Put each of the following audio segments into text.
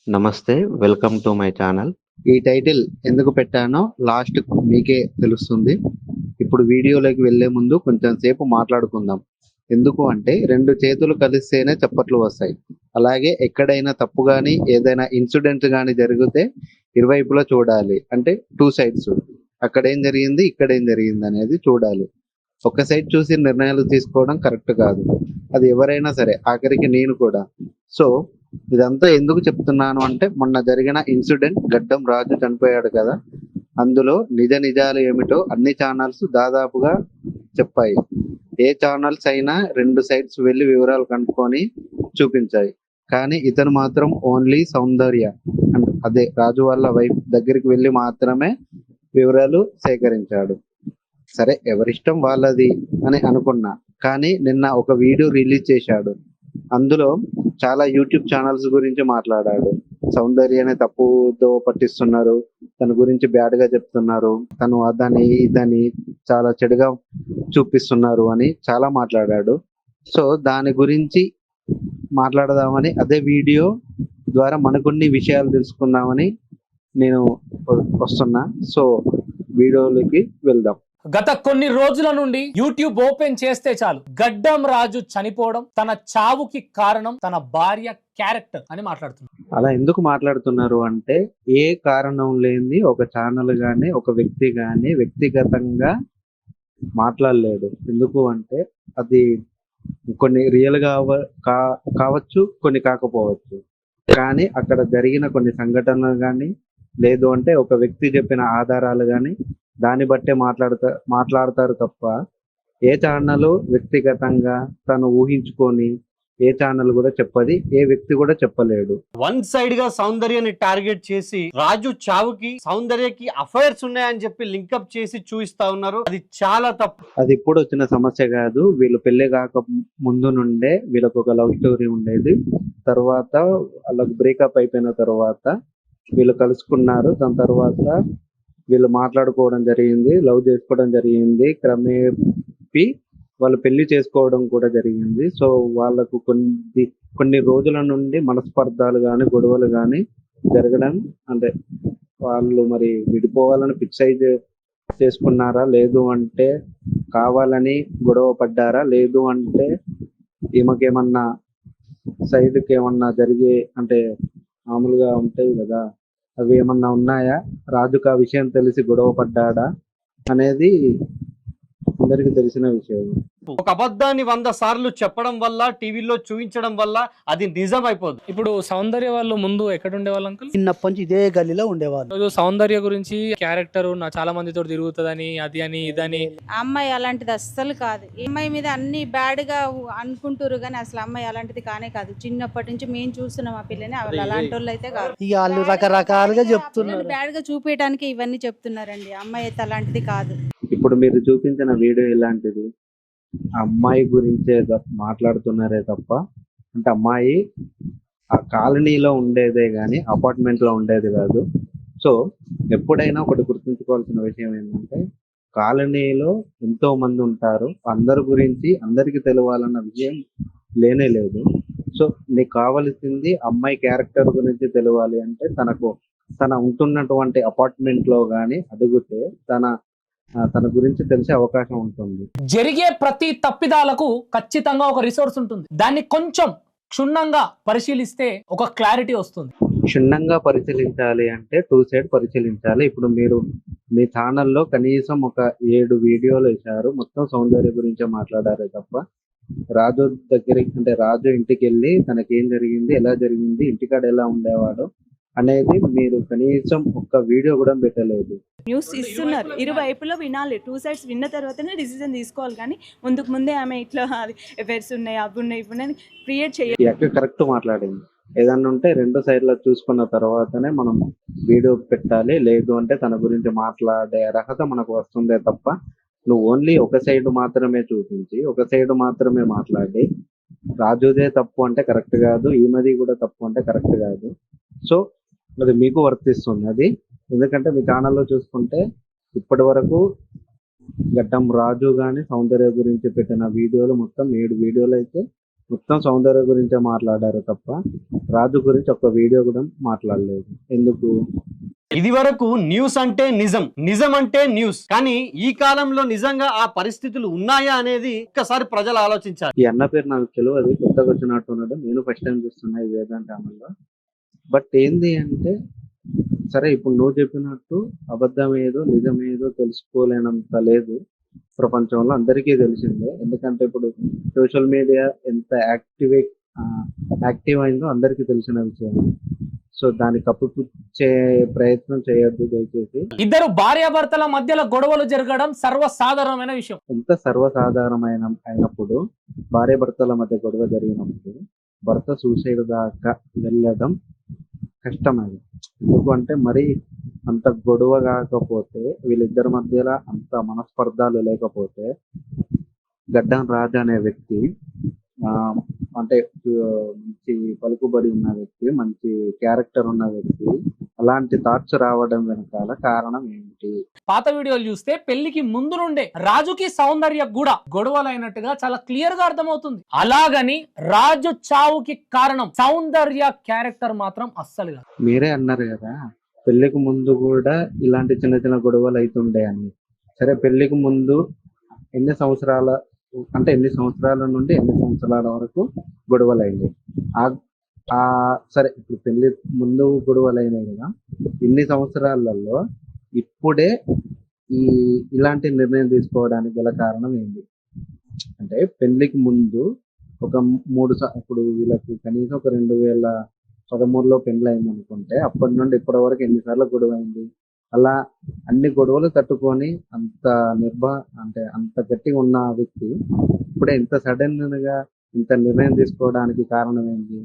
నమస్తే. Welcome to my channel. ఈ title ఎందుకు పెట్టానో లాస్ట్ మీకే తెలుస్తుంది. ఇప్పుడు వీడియోలోకి వెళ్ళే ముందు కొంచెం సేపు మాట్లాడుకుందాం. ఎందుకు అంటే 2 చేతులు కలిస్తేనే చప్పట్లు వస్తాయి. అలాగే ఎక్కడైనా తప్పు గాని, ఏదైనా ఇన్సిడెంట్ గాని జరిగితే ఇరువైపులా చూడాలి. అంటే 2 సైడ్స్. అక్కడేం జరిగింది, ఇక్కడేం జరిగిందనేది చూడాలి. ఒక సైడ్ చూసి నిర్ణయాలు తీసుకోవడం కరెక్ట్ కాదు. అది ఎవరైనా సరే, ఆఖరికి నేను కూడా. సో ఇదంతా ఎందుకు చెప్తున్నాను అంటే, మొన్న జరిగిన ఇన్సిడెంట్ గడ్డం రాజు చనిపోయాడు కదా, అందులో నిజాలు ఏమిటో అన్ని ఛానల్స్ దాదాపుగా చెప్పాయి. ఏ ఛానల్స్ అయినా 2 సైడ్స్ వెళ్ళి వివరాలు కనుక్కొని చూపించాయి. కానీ ఇతను మాత్రం ఓన్లీ సౌందర్య అంటే అదే రాజు వాళ్ళ వైఫ్ దగ్గరికి వెళ్ళి మాత్రమే వివరాలు సేకరించాడు. సరే, ఎవరిష్టం వాళ్ళది అని అనుకున్నా. కానీ నిన్న ఒక వీడియో రిలీజ్ చేశాడు. అందులో చాలా యూట్యూబ్ ఛానల్స్ గురించి మాట్లాడాడు. సౌందర్యనే తప్పుదో పట్టిస్తున్నారు, తన గురించి బ్యాడ్ గా చెప్తున్నారు, తను అదని ఇదని చాలా చెడుగా చూపిస్తున్నారు అని చాలా మాట్లాడాడు. సో దాని గురించి మాట్లాడదామని, అదే వీడియో ద్వారా మనకొన్ని విషయాలు తెలుసుకుందామని నేను వస్తున్నా. సో వీడియోలోకి వెళ్దాం. గత కొన్ని రోజుల నుండి యూట్యూబ్ ఓపెన్ చేస్తే చాలు గడ్డం రాజు చనిపోవడం, తన చావుకి కారణం తన భార్య క్యారెక్టర్ అని మాట్లాడుతున్నారు. అలా ఎందుకు మాట్లాడుతున్నారు అంటే, ఏ కారణం లేని ఒక ఛానల్ గానీ, ఒక వ్యక్తి గానీ వ్యక్తిగతంగా మాట్లాడలేడు. ఎందుకు అంటే అది కొన్ని రియల్ గా కావచ్చు, కొన్ని కాకపోవచ్చు. కానీ అక్కడ జరిగిన కొన్ని సంఘటనలు కానీ, లేదు అంటే ఒక వ్యక్తి చెప్పిన ఆధారాలు కానీ, దాన్ని బట్టే మాట్లాడతారు తప్ప ఏ ఛానల్ వ్యక్తిగతంగా తను ఊహించుకొని ఏ ఛానల్ కూడా చెప్పది, ఏ వ్యక్తి కూడా చెప్పలేడు. వన్ సైడ్ గా సౌందర్యని టార్గెట్ చేసి రాజు చావుకి సౌందర్యకి అఫైర్స్ ఉన్నాయని చెప్పి లింకప్ చేసి చూపిస్తా ఉన్నారు. అది చాలా తప్పు. అది ఇప్పుడు వచ్చిన సమస్య కాదు. వీళ్ళు పెళ్లి కాక ముందు నుండే వీళ్ళకు ఒక లవ్ స్టోరీ ఉండేది. తర్వాత వాళ్ళకు బ్రేకప్ అయిపోయిన తర్వాత వీళ్ళు కలుసుకున్నారు. దాని తర్వాత వీళ్ళు మాట్లాడుకోవడం జరిగింది, లవ్ చేసుకోవడం జరిగింది. క్రమేపీ వాళ్ళు పెళ్లి చేసుకోవడం కూడా జరిగింది. సో వాళ్ళకు కొన్ని రోజుల నుండి మనస్పర్ధాలు కానీ, గొడవలు కానీ జరగడం, అంటే వాళ్ళు మరి విడిపోవాలని ఫిక్స్ అయితే చేసుకున్నారా, లేదు అంటే కావాలని గొడవ పడ్డారా, లేదు అంటే ఈమెకేమన్నా సైడ్కి ఏమన్నా జరిగే అంటే మామూలుగా ఉంటాయి కదా, అవి ఏమన్నా ఉన్నాయా, రాజుకు ఆ విషయం తెలిసి గొడవ పడ్డాడా అనేది అందరికి తెలిసిన విషయం. ఒక అబద్ధాన్ని 100 సార్లు చెప్పడం వల్ల, టీవీలో చూపించడం వల్ల అది నిజం అయిపోద్ది. ఇప్పుడు సౌందర్య వాళ్ళు ముందు ఎక్కడ ఉండేవాళ్ళు అంకుల్? చిన్నప్పటి నుంచి ఇదే గల్లీలో ఉండేవాళ్ళు. సౌందర్య గురించి క్యారెక్టర్ నా చాలా మందితో తిరుగుతుందని, అది అని ఇదని. అమ్మాయి అలాంటిది అస్సలు కాదు. అమ్మాయి మీద అన్ని బ్యాడ్ గా అనుకుంటారు కానీ అసలు అమ్మాయి అలాంటిది కానే కాదు. చిన్నప్పటి నుంచి మేము చూస్తున్నాం ఆ పిల్లని, వాళ్ళు అలాంటి వాళ్ళు అయితే కాదు. ఇక వాళ్ళు రకరకాలుగా చెప్తున్నారు. బ్యాడ్ గా చూపించడానికి ఇవన్నీ చెప్తున్నారండి. అమ్మాయి అయితే అలాంటిది కాదు. ఇప్పుడు మీరు చూపించిన వీడియో ఎలాంటిది, అమ్మాయి గురించే మాట్లాడుతున్నారే తప్ప, అంటే అమ్మాయి ఆ కాలనీలో ఉండేదే కానీ అపార్ట్మెంట్ లో ఉండేది కాదు. సో ఎప్పుడైనా ఒకటి గుర్తుంచుకోవాల్సిన విషయం ఏంటంటే, కాలనీలో ఎంతో మంది ఉంటారు, అందరి గురించి అందరికి తెలవాలన్న విషయం లేనే లేదు. సో నీకు కావాల్సింది అమ్మాయి క్యారెక్టర్ గురించి తెలవాలి అంటే, తన ఉంటున్నటువంటి అపార్ట్మెంట్ లో కానీ అడిగితే తన గురించి తెలిసే అవకాశం ఉంటుంది. జరిగే ప్రతి తప్పిదాలకు ఖచ్చితంగా ఒక రిసోర్స్ ఉంటుంది. దాన్ని కొంచెం క్షుణ్ణంగా పరిశీలిస్తే ఒక క్లారిటీ వస్తుంది. క్షుణ్ణంగా పరిశీలించాలి అంటే 2 సైడ్ పరిశీలించాలి. ఇప్పుడు మీరు మీ ఛానల్లో కనీసం ఒక 7 వీడియోలు వేశారు, మొత్తం సౌందర్య గురించే మాట్లాడారే తప్ప రాజు దగ్గరికి, అంటే రాజు ఇంటికి వెళ్ళి తనకేం జరిగింది, ఎలా జరిగింది, ఇంటికాడ ఎలా ఉండేవాడు అనేది మీరు కనీసం ఒక్క వీడియో కూడా పెట్టలేదు. న్యూస్ ఇస్తున్నారు, ఇరువైపులో వినాలి. 2 సైడ్స్ విన్న తర్వాతనే డిసిజన్ తీసుకోవాలి. కానీ ముందే ఆమె ఇట్లా ఎఫైర్స్ ఉన్నాయి, అవి ఉన్నాయి, ఇవి ఉన్నాయి క్రియేట్ చేయాలి. ఎక్కడ కరెక్ట్ మాట్లాడింది, ఏదన్నా ఉంటే 2 సైడ్ల చూసుకున్న తర్వాతనే మనం వీడియో పెట్టాలి. లేదు అంటే తన గురించి మాట్లాడే అర్హత మనకు వస్తుందే తప్ప, నువ్వు ఓన్లీ ఒక సైడ్ మాత్రమే చూపించి, ఒక సైడ్ మాత్రమే మాట్లాడి రాజుదే తప్పు అంటే కరెక్ట్ కాదు, ఈమెది కూడా తప్పు అంటే కరెక్ట్ కాదు. సో అది మీకు వర్తిస్తుంది అది. ఎందుకంటే మీ ఛానల్లో చూసుకుంటే ఇప్పటి వరకు గడ్డం రాజు కానీ సౌందర్య గురించి పెట్టిన వీడియోలు మొత్తం 7 వీడియోలు అయితే మొత్తం సౌందర్య గురించే మాట్లాడారు తప్ప రాజు గురించి ఒక్క వీడియో కూడా మాట్లాడలేదు. ఎందుకు? ఇది వరకు న్యూస్ అంటే నిజం, నిజం అంటే న్యూస్, కానీ ఈ కాలంలో నిజంగా ఆ పరిస్థితులు ఉన్నాయా అనేది ఒక్కసారి ప్రజలు ఆలోచించాలి. ఈ అన్న పేరు నాకు తెలియదు, కొత్తగా వచ్చినట్టు ఉన్నాడు. నేను ఫస్ట్ టైం చూస్తున్నా ఈ వేదాంత ఛానల్లో. బట్ ఏంది అంటే, సరే ఇప్పుడు నువ్వు చెప్పినట్టు అబద్ధం ఏదో నిజం ఏదో తెలుసుకోలేనంత లేదు ప్రపంచంలో, అందరికీ తెలిసిందే. ఎందుకంటే ఇప్పుడు సోషల్ మీడియా ఎంత యాక్టివ్ అయిందో అందరికీ తెలిసిన విషయం. సో దాన్ని కప్పుపుచ్చే ప్రయత్నం చేయొద్దు దయచేసి. ఇద్దరు భార్యాభర్తల మధ్యలో గొడవలు జరగడం సర్వసాధారణమైన విషయం. ఎంత అయినప్పుడు భార్య భర్తల మధ్య గొడవ జరిగినప్పుడు భర్త సూసైడ్ దాకా వెళ్ళడం కష్టమైంది. ఎందుకంటే మరి అంత గొడవ కాకపోతే, వీళ్ళిద్దరి మధ్యలో అంత మనస్పర్ధాలు లేకపోతే, గడ్డం రాజు అనే వ్యక్తి అంటే మంచి పలుకుబడి ఉన్న వ్యక్తి, మంచి క్యారెక్టర్ ఉన్న వ్యక్తి, అలాంటి థాట్స్ రావడం వెనకాల కారణం ఏంటి? పాత వీడియోలు చూస్తే పెళ్లికి ముందు నుండే రాజుకి సౌందర్య కూడా గొడవలైనట్టుగా చాలా క్లియర్ గా అర్థమవుతుంది. అలాగని రాజు చావుకి కారణం సౌందర్య క్యారెక్టర్ మాత్రం అస్సలు కాదు. మీరే అన్నారు కదా పెళ్లికి ముందు కూడా ఇలాంటి చిన్న చిన్న గొడవలు అవుతుండే అని. సరే పెళ్లికి ముందు ఎన్ని సంవత్సరాల నుండి ఎన్ని సంవత్సరాల వరకు గొడవలు అయినాయి? సరే ఇప్పుడు పెళ్లి ముందు గొడవలు అయినాయి కదా, ఇన్ని సంవత్సరాలలో ఇప్పుడే ఇలాంటి నిర్ణయం తీసుకోవడానికి గల కారణం ఏంటి? అంటే పెళ్లికి ముందు ఒక ఇప్పుడు వీళ్ళకి కనీసం ఒక 2013లో పెళ్లి అయింది అనుకుంటే, అప్పటి నుండి ఇప్పటి వరకు ఎన్నిసార్లు గొడవ అయింది? అలా అన్ని గొడవలు తట్టుకొని అంత గట్టిగా ఉన్న వ్యక్తి ఇప్పుడే ఇంత సడన్ గా ఇంత నిర్ణయం తీసుకోవడానికి కారణం ఏంటి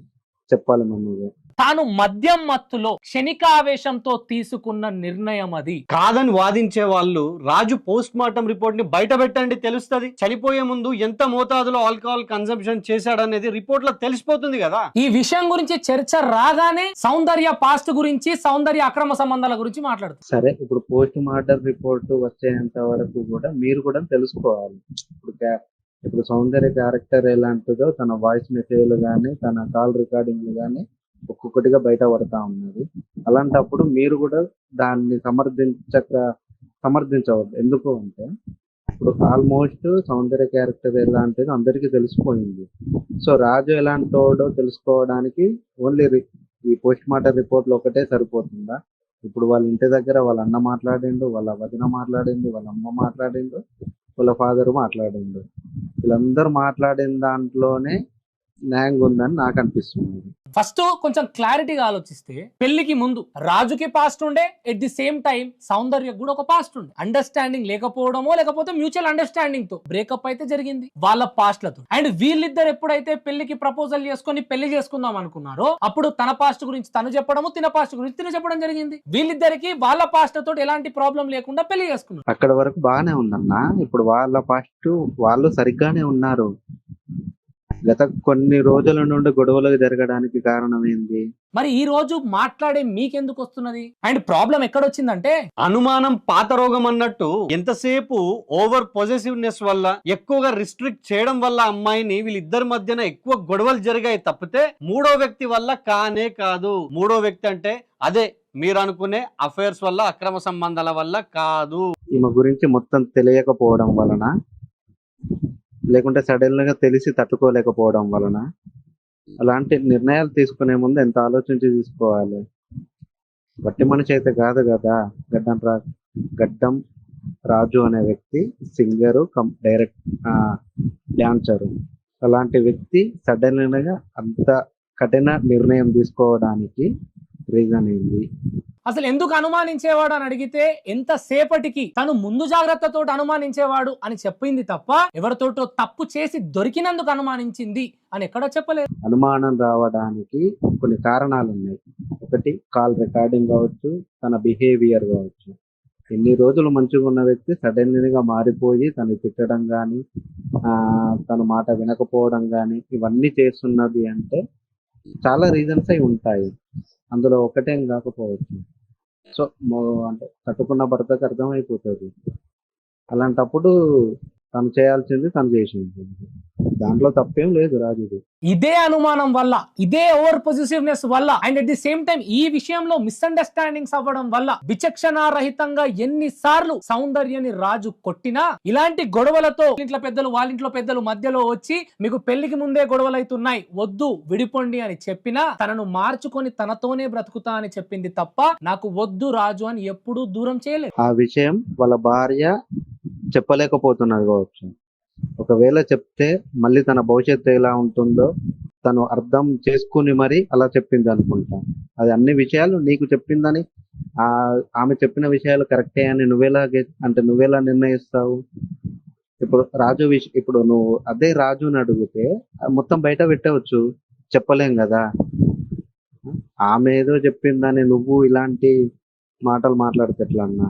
చెప్పాలి నువ్వు. తాను మద్యం మత్తులో క్షణికావేశంతో తీసుకున్న నిర్ణయం అది కాదని వాదించే వాళ్ళు రాజు పోస్ట్ మార్టం రిపోర్ట్ ని బయట పెట్టండి, తెలుస్తుంది. చనిపోయే ముందు ఎంత మోతాదులో ఆల్కహాల్ కన్సంప్షన్ చేశాడనేది రిపోర్ట్ లో తెలిసిపోతుంది కదా. ఈ విషయం గురించి చర్చ రాగానే సౌందర్య పాస్ట్ గురించి, సౌందర్య అక్రమ సంబంధాల గురించి మాట్లాడుతుంది. సరే ఇప్పుడు పోస్ట్ మార్టం రిపోర్ట్ వచ్చేంత వరకు కూడా మీరు కూడా తెలుసుకోవాలి. ఇప్పుడు సౌందర్య క్యారెక్టర్ ఎలాంటిదో తన వాయిస్ మెసేజ్లు కానీ, తన కాల్ రికార్డింగ్లు కానీ ఒక్కొక్కటిగా బయట పడతా ఉన్నది. అలాంటప్పుడు మీరు కూడా దాన్ని సమర్థించవద్దు. ఎందుకు అంటే ఇప్పుడు ఆల్మోస్ట్ సౌందర్య క్యారెక్టర్ ఎలాంటిదో అందరికీ తెలిసిపోయింది. సో రాజు ఎలాంటోడో తెలుసుకోవడానికి ఓన్లీ ఈ పోస్ట్ మార్టం రిపోర్ట్లు ఒకటే సరిపోతుందా? ఇప్పుడు వాళ్ళ ఇంటి దగ్గర వాళ్ళ అన్న మాట్లాడిండు, వాళ్ళ వదిన మాట్లాడిండు, వాళ్ళ అమ్మ మాట్లాడిండు, వాళ్ళ ఫాదర్ మాట్లాడిండు. వీళ్ళందరూ మాట్లాడిన దాంట్లోనే న్యాయంగా ఉందని నాకు అనిపిస్తుంది. ఫస్ట్ కొంచెం క్లారిటీగా ఆలోచిస్తే, పెళ్లికి ముందు రాజుకి పాస్ట్ ఉండే, ఎట్ ది సేమ్ టైం సౌందర్య కూడా ఒక పాస్ట్ ఉండే. అండర్స్టాండింగ్ లేకపోవడమో లేకపోతే మ్యూచువల్ అండర్స్టాండింగ్ తో బ్రేకప్ అయితే జరిగింది వాళ్ళ పాస్ట్లతో. అండ్ వీళ్ళిద్దరు ఎప్పుడైతే పెళ్లికి ప్రపోజల్ చేసుకొని పెళ్లి చేసుకుందాం అనుకున్నారో అప్పుడు తన పాస్ట్ గురించి తను చెప్పడము, తిన పాస్ట్ గురించి తిన చెప్పడం జరిగింది. వీళ్ళిద్దరికి వాళ్ళ పాస్ట్ తోటి ఎలాంటి ప్రాబ్లం లేకుండా పెళ్లి చేసుకున్నారు. అక్కడ వరకు బాగానే ఉందన్నా. ఇప్పుడు వాళ్ళ పాస్ట్ వాళ్ళు సరిగ్గానే ఉన్నారు. గత కొన్ని రోజుల నుండి గొడవలు జరగడానికి కారణం ఏంది? మరి ఈ రోజు మాట్లాడే మీకెందుకు వస్తున్నది? అండ్ ప్రాబ్లం ఎక్కడొచ్చిందంటే, అనుమానం పాత రోగం అన్నట్టు ఎంతసేపు ఓవర్ పొజెసివ్నెస్ వల్ల, ఎక్కువగా రిస్ట్రిక్ట్ చేయడం వల్ల అమ్మాయిని వీళ్ళిద్దరి మధ్యన ఎక్కువ గొడవలు జరిగాయి తప్పితే మూడో వ్యక్తి వల్ల కానే కాదు. మూడో వ్యక్తి అంటే అదే మీరు అనుకునే అఫైర్స్ వల్ల, అక్రమ సంబంధాల వల్ల కాదు. ఈమె గురించి మొత్తం తెలియకపోవడం వలన, లేకుంటే సడన్ గా తెలిసి తట్టుకోలేకపోవడం వలన, అలాంటి నిర్ణయాలు తీసుకునే ముందు ఎంత ఆలోచించి తీసుకోవాలి. బట్టి మనిషి అయితే కాదు కదా. గడ్డం రాజు అనే వ్యక్తి సింగరు డైరెక్ట్ డాన్సరు. అలాంటి వ్యక్తి సడన్ గా అంత కఠిన నిర్ణయం తీసుకోవడానికి రీజన్ ఏంది? అసలు ఎందుకు అనుమానించేవాడు అని అడిగితే, ఎంతసేపటికి తను ముందు జాగ్రత్తతో అనుమానించేవాడు అని చెప్పింది తప్ప ఎవరితోటో తప్పు చేసి దొరికినందుకు అనుమానించింది అని ఎక్కడ చెప్పలేదు. అనుమానం రావడానికి కొన్ని కారణాలు ఉన్నాయి. ఒకటి కాల్ రికార్డింగ్ కావచ్చు, తన బిహేవియర్ కావచ్చు. ఎన్ని రోజులు మంచిగా ఉన్న వ్యక్తి సడన్ గా మారిపోయి తను తిట్టడం కానీ, తన మాట వినకపోవడం కానీ, ఇవన్నీ చేస్తున్నది అంటే చాలా రీజన్స్ అయి ఉంటాయి. అందులో ఒకటేం కాకపోవచ్చు. సో అంటే కట్టుకున్న భర్తకు అర్థమైపోతుంది. అలాంటప్పుడు తను చేయాల్సింది తను చేసింది. దాంట్లో తప్పేం లేదు రాజుది. ఇదే అనుమానం వల్ల, ఇదే ఓవర్ పొజిటివ్నెస్ వల్ల, and at the same time ఈ విషయంలో మిస్అండర్స్టాండింగ్స్ అవ్వడం వల్ల విచక్షణారహితంగా ఎన్నిసార్లు సౌందర్యని రాజు కొట్టినా, ఇలాంటి గొడవలతో ఇంట్లో పెద్దలు వాళ్ళింట్లో పెద్దలు మధ్యలో వచ్చి మీకు పెళ్లికి ముందే గొడవలు అవుతున్నాయి, వద్దు విడిపోండి అని చెప్పినా తనను మార్చుకొని తనతోనే బ్రతుకుతా అని చెప్పింది తప్ప నాకు వద్దు రాజు అని ఎప్పుడూ దూరం చేయలేదు. ఆ విషయం వాళ్ళ భార్య చెప్పలేకపోతున్నది కావచ్చు. ఒకవేళ చెప్తే మళ్ళీ తన భవిష్యత్తు ఎలా ఉంటుందో తను అర్థం చేసుకుని మరి అలా చెప్పింది అనుకుంటా. అది అన్ని విషయాలు నీకు చెప్పిందని, ఆమె చెప్పిన విషయాలు కరెక్టే అని నువ్వెలా నిర్ణయిస్తావు? ఇప్పుడు రాజు ఇప్పుడు నువ్వు అదే రాజుని అడిగితే మొత్తం బయట పెట్టవచ్చు, చెప్పలేం కదా. ఆమె ఏదో చెప్పిందని నువ్వు ఇలాంటి మాటలు మాట్లాడితే ఎట్లా అన్నా?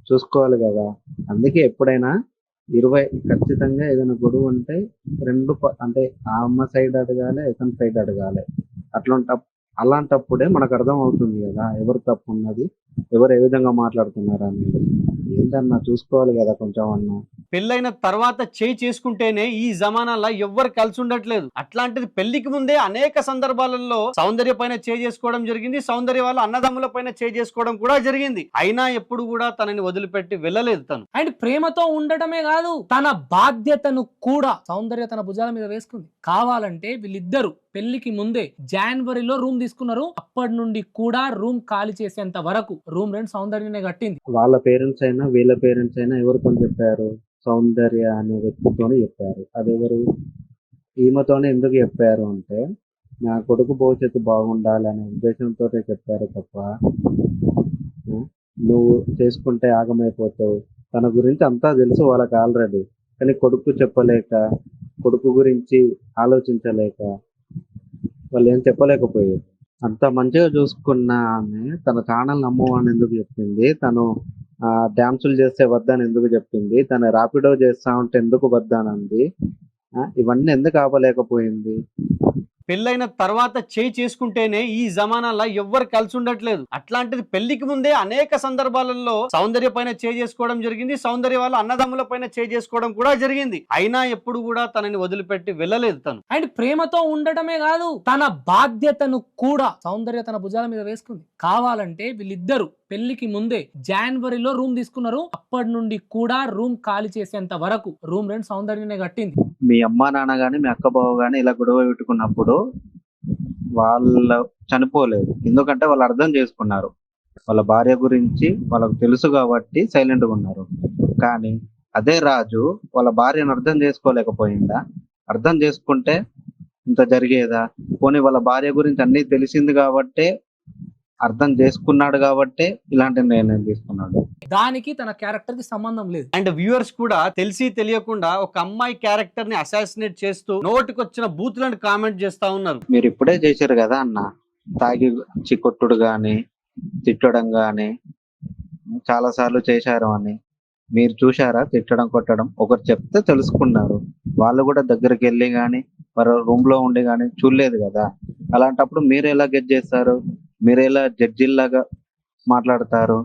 చూసుకోవాలి కదా. అందుకే ఎప్పుడైనా ఖచ్చితంగా ఏదైనా గొడవ ఉంటే అంటే ఆ అమ్మ సైడ్ అడగాలి, ఇతని సైడ్ అడగాలి. అలాంటప్పుడే మనకు అర్థం అవుతుంది కదా ఎవరు తప్పు ఉన్నది, ఎవరు ఏ విధంగా మాట్లాడుతున్నారు అనేది. ఏంటన్నా చూసుకోవాలి కదా కొంచెం అన్నా. పెళ్ళైన తర్వాత చేయి చేసుకుంటేనే ఈ జమానాలో ఎవ్వరు కలిసి ఉండట్లేదు. అట్లాంటిది పెళ్లికి ముందే అనేక సందర్భాలలో సౌందర్య పైన చేయి చేసుకోవడం జరిగింది, సౌందర్య వాళ్ళ అన్నదమ్ముల పైన చేయి చేసుకోవడం కూడా జరిగింది. అయినా ఎప్పుడు కూడా తనని వదిలిపెట్టి వెళ్ళలేదు తను. అండ్ ప్రేమతో ఉండటమే కాదు, తన బాధ్యతను కూడా సౌందర్య తన భుజాల మీద వేసుకుంది. కావాలంటే వీళ్ళిద్దరు పెళ్లికి ముందే జనవరిలో రూమ్ తీసుకున్నారు. అప్పటి నుండి కూడా రూమ్ ఖాళీ చేసేంత వరకు రూమ్ రెంట్ సౌందర్యనే కట్టింది. వాళ్ళ పేరెంట్స్ అయినా వీళ్ళ పేరెంట్స్ అయినా ఎవరితో చెప్పారు? సౌందర్య అనే వ్యక్తితోనే చెప్పారు. అదెవరు? ఈమెతోనే ఎందుకు చెప్పారు అంటే నా కొడుకు భవిష్యత్తు బాగుండాలి అనే ఉద్దేశంతో చెప్పారు తప్ప నువ్వు చేసుకుంటే ఆగమైపోతావు, తన గురించి అంతా తెలుసు వాళ్ళకి ఆల్రెడీ. కానీ కొడుకు చెప్పలేక, కొడుకు గురించి ఆలోచించలేక వాళ్ళు ఏం చెప్పలేకపోయారు. అంత మంచిగా చూసుకున్న ఆమె తన ఛానల్ నమ్మవని ఎందుకు చెప్పింది? తను డ్యాన్సులు చేస్తే వద్దని ఎందుకు చెప్పింది? తను ర్యాపిడో చేస్తా ఉంటే ఎందుకు వద్దానంది? ఇవన్నీ ఎందుకు ఆపలేకపోయింది? పెళ్ళైన తర్వాత చేయి చేసుకుంటేనే ఈ జమానాలో ఎవ్వరు కలిసి ఉండట్లేదు. అట్లాంటిది పెళ్లికి ముందే అనేక సందర్భాలలో సౌందర్య పైన చేయి చేసుకోవడం జరిగింది, సౌందర్య వాళ్ళ అన్నదమ్ముల పైన చేయి చేసుకోవడం కూడా జరిగింది. అయినా ఎప్పుడు కూడా తనని వదిలిపెట్టి వెళ్ళలేదు తను. అండ్ ప్రేమతో ఉండటమే కాదు, తన బాధ్యతను కూడా సౌందర్య తన భుజాల మీద వేసుకుంది. కావాలంటే వీళ్ళిద్దరు పెళ్లికి ముందే జనవరిలో రూమ్ తీసుకున్నారు. అప్పటి నుండి కూడా రూమ్ ఖాళీ చేసేంత వరకు రూమ్ రెంట్ సౌందర్యనే కట్టింది. మీ అమ్మ నాన్న గాని మీ అక్క బావ గాని ఇలా గొడవ పెట్టుకున్నప్పుడు వాళ్ళు చనిపోలేదు, ఎందుకంటే వాళ్ళు అర్థం చేసుకున్నారు. వాళ్ళ భార్య గురించి వాళ్ళకు తెలుసు కాబట్టి సైలెంట్గా ఉన్నారు. కానీ అదే రాజు వాళ్ళ భార్యను అర్థం చేసుకోలేకపోయిందా? అర్థం చేసుకుంటే ఇంత జరిగేదా? పోనీ వాళ్ళ భార్య గురించి అన్నీ తెలిసింది కాబట్టే, అర్థం చేసుకున్నాడు కాబట్టే ఇలాంటి నిర్ణయం తీసుకున్నాడు. దానికి తన క్యారెక్టర్ కి సంబంధం లేదు. అండ్ వ్యూవర్స్ కూడా తెలిసి తెలియకుండా ఒక అమ్మాయి క్యారెక్టర్ ని అసాసినేట్ చేస్తూ నోటికొచ్చిన బూతులను కామెంట్ చేస్తా ఉన్నారు. మీరు ఇప్పుడే చేశారు కదా అన్న, తాగి చికొట్టుడు గాని తిట్టడం గాని చాలా సార్లు చేశారు అని. మీరు చూశారా తిట్టడం కొట్టడం? ఒకరు చెప్తే తెలుసుకున్నారు, వాళ్ళు కూడా దగ్గరికి వెళ్ళి గాని వారు రూమ్ లో ఉండి గాని చూడలేదు కదా. అలాంటప్పుడు మీరు ఎలా గెట్ చేస్తారు? మీరు ఎలా జడ్జిల్లాగా మాట్లాడతారు?